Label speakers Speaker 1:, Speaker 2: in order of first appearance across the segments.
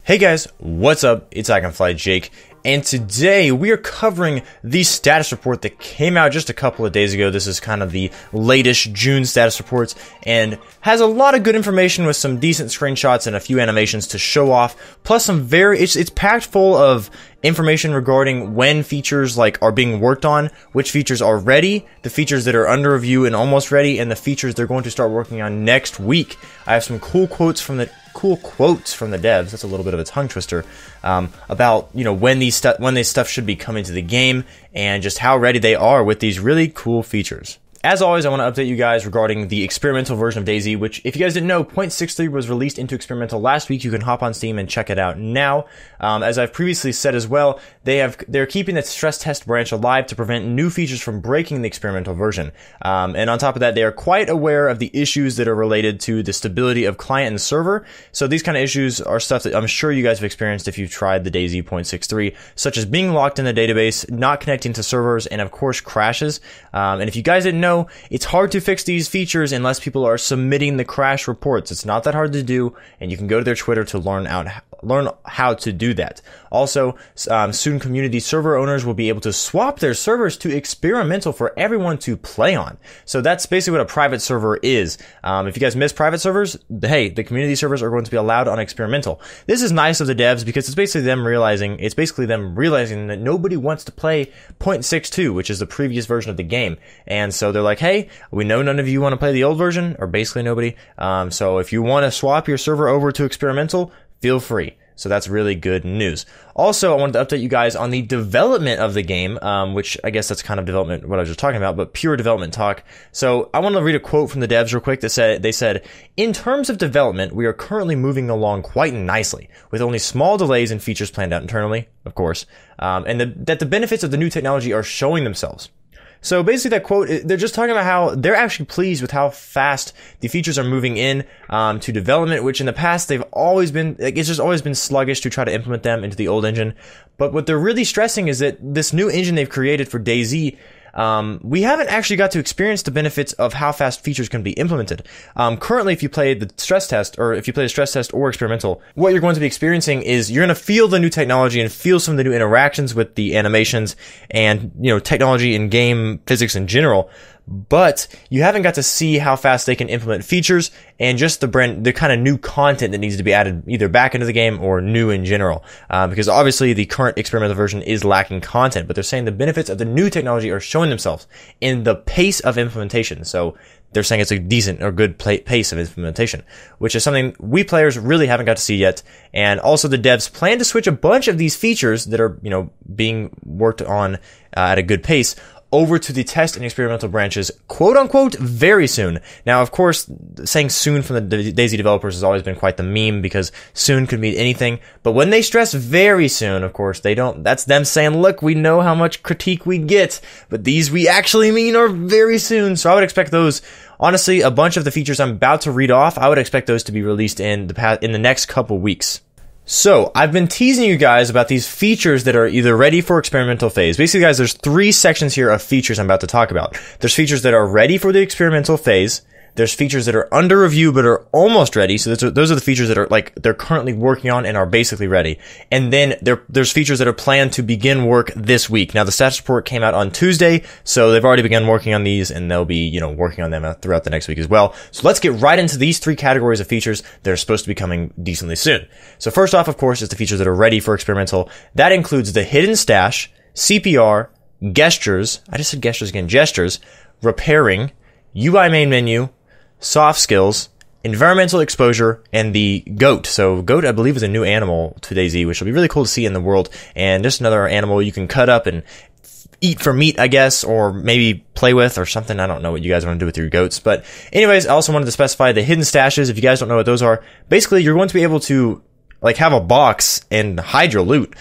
Speaker 1: Hey guys, what's up? It's Iconfly Jake, and today we are covering the status report that came out just a couple of days ago. This is kind of the latest June status reports, and has a lot of good information with some decent screenshots and a few animations to show off, plus some it's packed full of information regarding when features are being worked on, which features are ready, the features that are under review and almost ready, and the features they're going to start working on next week. I have some cool quotes from the devs. That's a little bit of a tongue twister, about when this stuff should be coming to the game and just how ready they are with these really cool features. As always, I want to update you guys regarding the experimental version of DayZ, which, if you guys didn't know, 0.63 was released into experimental last week. You can hop on Steam and check it out now. As I've previously said as well, they're keeping the stress test branch alive to prevent new features from breaking the experimental version. And on top of that, they are quite aware of the issues that are related to the stability of client and server. So these kind of issues are stuff that I'm sure you guys have experienced if you've tried the DayZ 0.63, such as being locked in the database, not connecting to servers, and of course crashes. And if you guys didn't know, it's hard to fix these features unless people are submitting the crash reports. It's not that hard to do, and you can go to their Twitter to learn how to do that. Also, soon community server owners will be able to swap their servers to experimental for everyone to play on. So that's basically what a private server is. If you guys miss private servers, hey, the community servers are going to be allowed on experimental. This is nice of the devs because it's basically them realizing that nobody wants to play 0.62, which is the previous version of the game. And so they're like, hey, we know none of you want to play the old version, or basically nobody. So if you want to swap your server over to experimental, feel free. So that's really good news. Also, I wanted to update you guys on the development of the game, which I guess that's kind of development, what I was just talking about, but pure development talk. So I want to read a quote from the devs real quick that they said, "In terms of development, we are currently moving along quite nicely, with only small delays and features planned out internally, of course, and that the benefits of the new technology are showing themselves." So basically that quote, they're just talking about how they're actually pleased with how fast the features are moving in to development, which in the past they've always been, it's just always been sluggish to try to implement them into the old engine. But what they're really stressing is that this new engine they've created for DayZ, we haven't actually got to experience the benefits of how fast features can be implemented. Currently, if you play the stress test, or experimental, what you're going to be experiencing is you're going to feel the new technology and feel some of the new interactions with the animations and, technology and game physics in general. But you haven't got to see how fast they can implement features and just the kind of new content that needs to be added either back into the game or new in general. Because obviously the current experimental version is lacking content, but they're saying the benefits of the new technology are showing themselves in the pace of implementation. So they're saying it's a decent or good pace of implementation, which is something we players really haven't got to see yet. And also the devs plan to switch a bunch of these features that are, being worked on at a good pace over to the test and experimental branches, quote unquote, very soon. Now, of course, saying soon from the DayZ developers has always been quite the meme because soon could mean anything. But when they stress very soon, of course, that's them saying, look, we know how much critique we get, but these we actually mean are very soon. So I would expect those, honestly, a bunch of the features I'm about to read off, I would expect those to be released in the next couple weeks. So, I've been teasing you guys about these features that are either ready for experimental phase. Basically, guys, there's 3 sections here of features I'm about to talk about. There's features that are ready for the experimental phase. There's features that are under review but are almost ready. So those are the features that are they're currently working on and are basically ready. And then there's features that are planned to begin work this week. Now the status report came out on Tuesday, so they've already begun working on these and they'll be, working on them throughout the next week as well. So let's get right into these 3 categories of features that are supposed to be coming decently soon. So first off, of course, is the features that are ready for experimental. That includes the hidden stash, CPR, gestures, I just said gestures again, gestures, repairing, UI main menu, soft skills, environmental exposure, and the goat. So goat, I believe, is a new animal to DayZ, which will be really cool to see in the world. And just another animal you can cut up and eat for meat, I guess, or maybe play with or something. I don't know what you guys want to do with your goats. But anyways, I also wanted to specify the hidden stashes. If you guys don't know what those are, basically you're going to be able to have a box and hide your loot.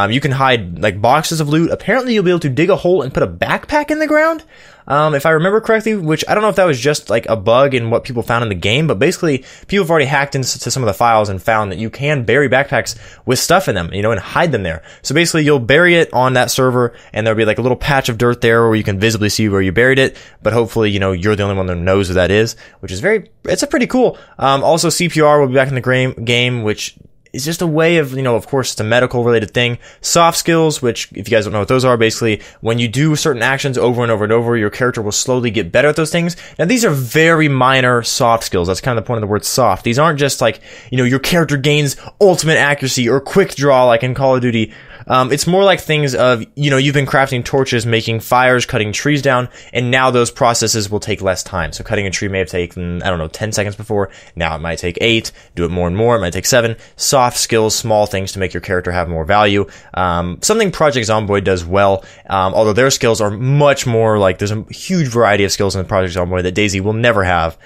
Speaker 1: You can hide boxes of loot. Apparently you'll be able to dig a hole and put a backpack in the ground. If I remember correctly, which I don't know if that was just a bug in what people found in the game, but basically people have already hacked into some of the files and found that you can bury backpacks with stuff in them, and hide them there. So basically you'll bury it on that server and there'll be a little patch of dirt there where you can visibly see where you buried it, but hopefully, you're the only one that knows who that is, which is it's a pretty cool. Also CPR will be back in the game, which it's just a way of, of course, it's a medical related thing. Soft skills, which if you guys don't know what those are, basically when you do certain actions over and over and over, your character will slowly get better at those things. Now these are very minor soft skills. That's kind of the point of the word soft. These aren't just like, your character gains ultimate accuracy or quick draw like in Call of Duty. It's more like things of, you've been crafting torches, making fires, cutting trees down, and now those processes will take less time. So cutting a tree may have taken, 10 seconds before. Now it might take 8. Do it more and more. It might take 7. Soft skills, small things to make your character have more value. Something Project Zomboid does well, although their skills are much more like, there's a huge variety of skills in Project Zomboid that DayZ will never have,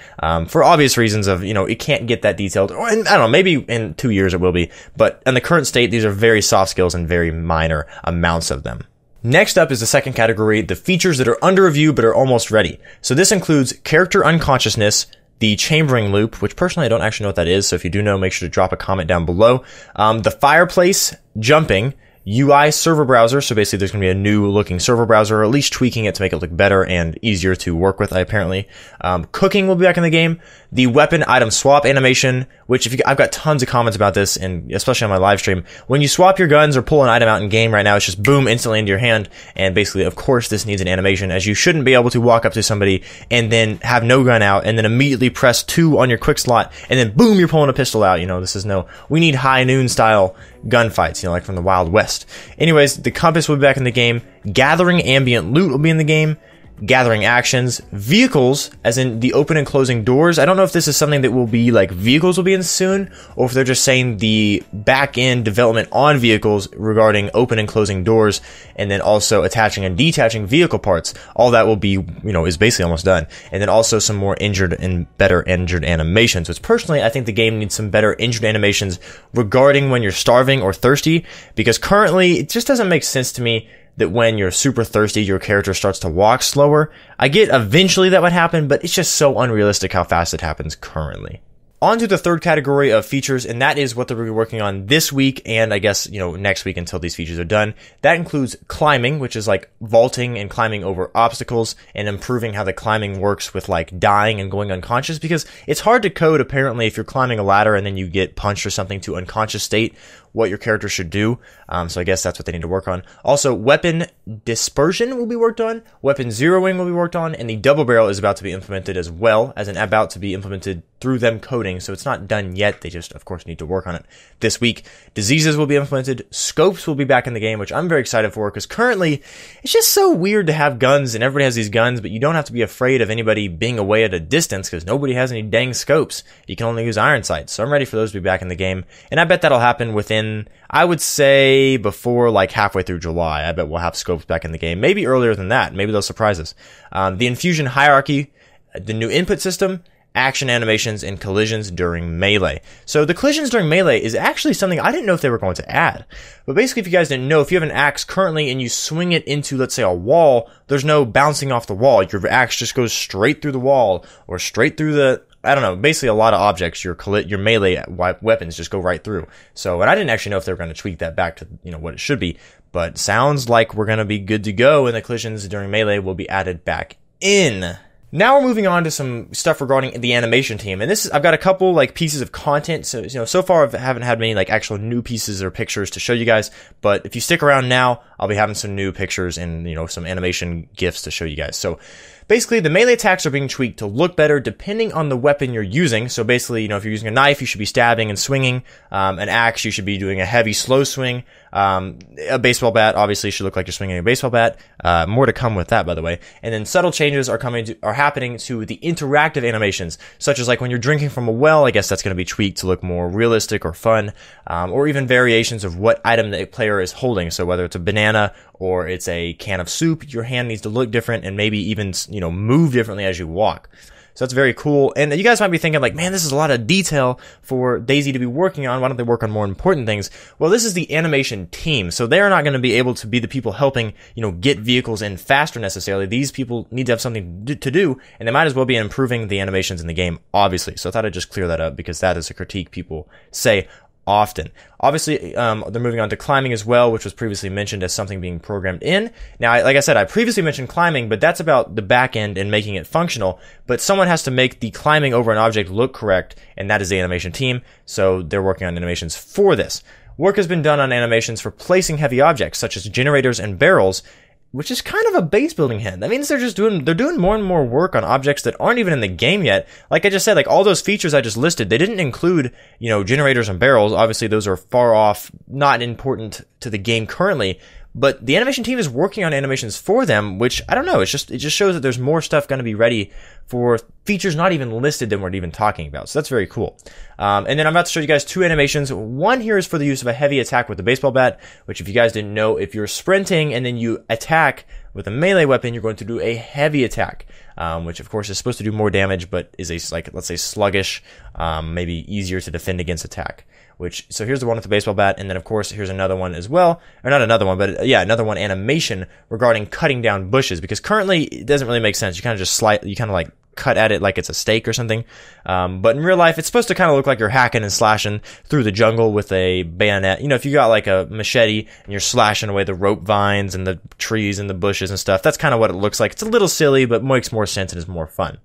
Speaker 1: for obvious reasons of, it can't get that detailed. Or, I don't know, maybe in 2 years it will be. But in the current state, these are very soft skills and very minor amounts of them. Next up is the second category, the features that are under review but are almost ready. So this includes character unconsciousness, the chambering loop, which personally I don't actually know what that is, so if you do know, make sure to drop a comment down below. The fireplace jumping, UI server browser, so basically there's going to be a new looking server browser, or at least tweaking it to make it look better and easier to work with, apparently. Cooking will be back in the game. The weapon item swap animation, which I've got tons of comments about this, and especially on my live stream. When you swap your guns or pull an item out in game right now, it's just boom, instantly into your hand, and basically, of course, this needs an animation, as you shouldn't be able to walk up to somebody and then have no gun out, and then immediately press 2 on your quick slot, and then boom, you're pulling a pistol out. We need high noon style gunfights, like from the Wild West. Anyways, the compass will be back in the game. Gathering ambient loot will be in the game. Gathering actions, vehicles, as in the open and closing doors. I don't know if this is something that will be like vehicles will be in soon, or if they're just saying the back end development on vehicles regarding open and closing doors, and then also attaching and detaching vehicle parts. All that will be, is basically almost done. And then also some more injured and better injured animations, which personally I think the game needs some better injured animations regarding when you're starving or thirsty, because currently it just doesn't make sense to me that when you're super thirsty, your character starts to walk slower. I get eventually that would happen, but it's just so unrealistic how fast it happens currently. On to the third category of features, and that is what they're going to be working on this week, and I guess, next week until these features are done. That includes climbing, which is like vaulting and climbing over obstacles, and improving how the climbing works with like dying and going unconscious, because it's hard to code apparently if you're climbing a ladder and then you get punched or something to unconscious state, what your character should do. So I guess that's what they need to work on. Also, weapon dispersion will be worked on, weapon zeroing will be worked on, and the double barrel is about to be implemented as well, as in about to be implemented through them coding, so it's not done yet. They just, of course, need to work on it this week. Diseases will be implemented. Scopes will be back in the game, which I'm very excited for, because currently, it's just so weird to have guns, and everybody has these guns, but you don't have to be afraid of anybody being away at a distance, because nobody has any dang scopes. You can only use iron sights, so I'm ready for those to be back in the game, and I bet that'll happen within, I would say, before like halfway through July. I bet we'll have scopes back in the game. Maybe earlier than that. Maybe they'll surprise us. The infusion hierarchy, the new input system, action animations, and collisions during melee. So the collisions during melee is actually something I didn't know if they were going to add. But basically, if you guys didn't know, if you have an axe currently and you swing it into, let's say, a wall, there's no bouncing off the wall. Your axe just goes straight through the wall or straight through the, I don't know, basically a lot of objects, your melee weapons just go right through. So, and I didn't actually know if they were going to tweak that back to, what it should be, but sounds like we're going to be good to go, and the collisions during melee will be added back in. Now we're moving on to some stuff regarding the animation team, and I've got a couple like pieces of content. So so far I haven't had many like actual new pieces or pictures to show you guys, but if you stick around now, I'll be having some new pictures and some animation GIFs to show you guys. So basically, the melee attacks are being tweaked to look better depending on the weapon you're using. So basically, if you're using a knife, you should be stabbing and swinging. An axe, you should be doing a heavy, slow swing. A baseball bat, obviously, should look like you're swinging a baseball bat. More to come with that, by the way. And then subtle changes are happening to the interactive animations, such as like when you're drinking from a well. I guess that's going to be tweaked to look more realistic or fun, or even variations of what item the player is holding. So whether it's a banana or it's a can of soup, your hand needs to look different and maybe even move differently as you walk. So that's very cool. And you guys might be thinking like, man, this is a lot of detail for DayZ to be working on. Why don't they work on more important things? Well, this is the animation team. So they're not going to be able to be the people helping, get vehicles in faster necessarily. These people need to have something to do, and they might as well be improving the animations in the game, obviously. So I thought I'd just clear that up, because that is a critique people say often. Obviously, they're moving on to climbing as well, which was previously mentioned as something being programmed in. Now, like I said, I previously mentioned climbing, but that's about the back end and making it functional. But someone has to make the climbing over an object look correct, and that is the animation team. So they're working on animations for this. Work has been done on animations for placing heavy objects, such as generators and barrels, which is kind of a base building hint. That means they're doing more and more work on objects that aren't even in the game yet. Like I just said, like all those features I just listed, they didn't include, generators and barrels. Obviously, those are far off, not important to the game currently. But the animation team is working on animations for them, which, I don't know, it just shows that there's more stuff going to be ready for features not even listed than we're even talking about. So that's very cool. And then I'm about to show you guys 2 animations. One here is for the use of a heavy attack with the baseball bat, which if you guys didn't know, if you're sprinting and then you attack with a melee weapon, you're going to do a heavy attack, which of course is supposed to do more damage, but is let's say sluggish, maybe easier to defend against attack. So here's the one with the baseball bat, and then of course here's another one as well, or not another one, but yeah, another one animation regarding cutting down bushes, because currently it doesn't really make sense. You kind of just like cut at it like it's a steak or something, but in real life it's supposed to kind of look like you're hacking and slashing through the jungle with a bayonet. If you got like a machete and you're slashing away the rope vines and the trees and the bushes and stuff, that's kind of what it looks like. It's a little silly, but makes more sense and is more fun.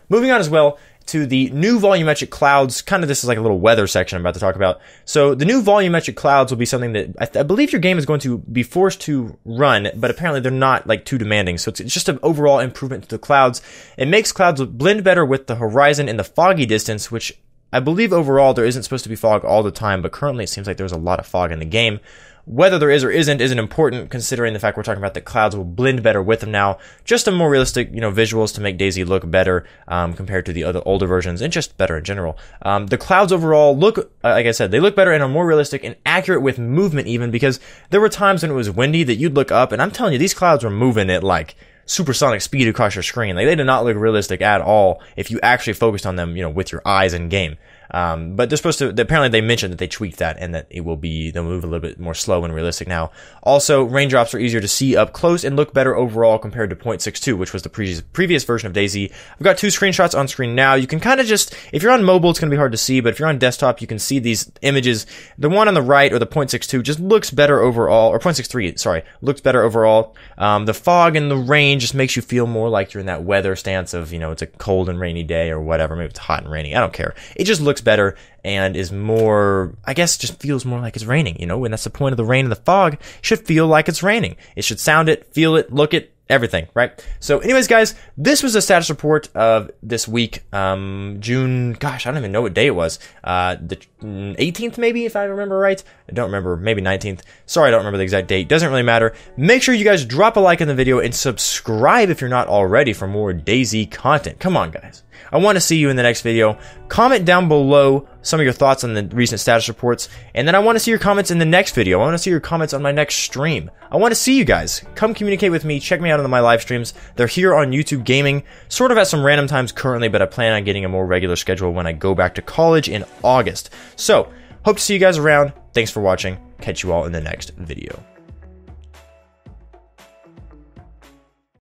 Speaker 1: Moving on as well to the new volumetric clouds. This is like a little weather section I'm about to talk about. So the new volumetric clouds will be something that I believe your game is going to be forced to run, but apparently they're not like too demanding. So it's just an overall improvement to the clouds. It makes clouds blend better with the horizon and the foggy distance, which I believe overall there isn't supposed to be fog all the time, but currently it seems like there's a lot of fog in the game. Whether there is or isn't important, considering the fact we're talking about the clouds will blend better with them now. Just some more realistic, visuals to make DayZ look better compared to the other older versions, and just better in general. The clouds overall look, like I said, they look better and are more realistic and accurate with movement even, because there were times when it was windy that you'd look up, and I'm telling you, these clouds were moving at like supersonic speed across your screen. Like, they did not look realistic at all if you actually focused on them, with your eyes in game. But they're supposed to, apparently they mentioned that they tweaked that and that they'll move a little bit more slow and realistic now. Also, raindrops are easier to see up close and look better overall compared to 0.62, which was the previous version of DayZ. I've got 2 screenshots on screen now. You can kind of just, if you're on mobile, it's going to be hard to see, but if you're on desktop, you can see these images. The one on the right, or the 0.62, just looks better overall, or 0.63, sorry, looks better overall. The fog and the rain just makes you feel more like you're in that weather stance of, it's a cold and rainy day or whatever. Maybe it's hot and rainy. I don't care. It just looks better and is more, I guess, just feels more like it's raining, and that's the point of the rain and the fog. It should feel like it's raining. It should sound it, feel it, look it, everything, right? So anyways, guys, this was a status report of this week, June, gosh, I don't even know what day it was, the 18th maybe, if I remember right. I don't remember, maybe 19th. Sorry, I don't remember the exact date. Doesn't really matter. Make sure you guys drop a like in the video and subscribe if you're not already for more DayZ content. Come on, guys. I want to see you in the next video. Comment down below some of your thoughts on the recent status reports, and then I want to see your comments in the next video. I want to see your comments on my next stream. I want to see you guys. Come communicate with me. Check me out on my live streams. They're here on YouTube Gaming, sort of at some random times currently, but I plan on getting a more regular schedule when I go back to college in August. So, hope to see you guys around. Thanks for watching. Catch you all in the next video.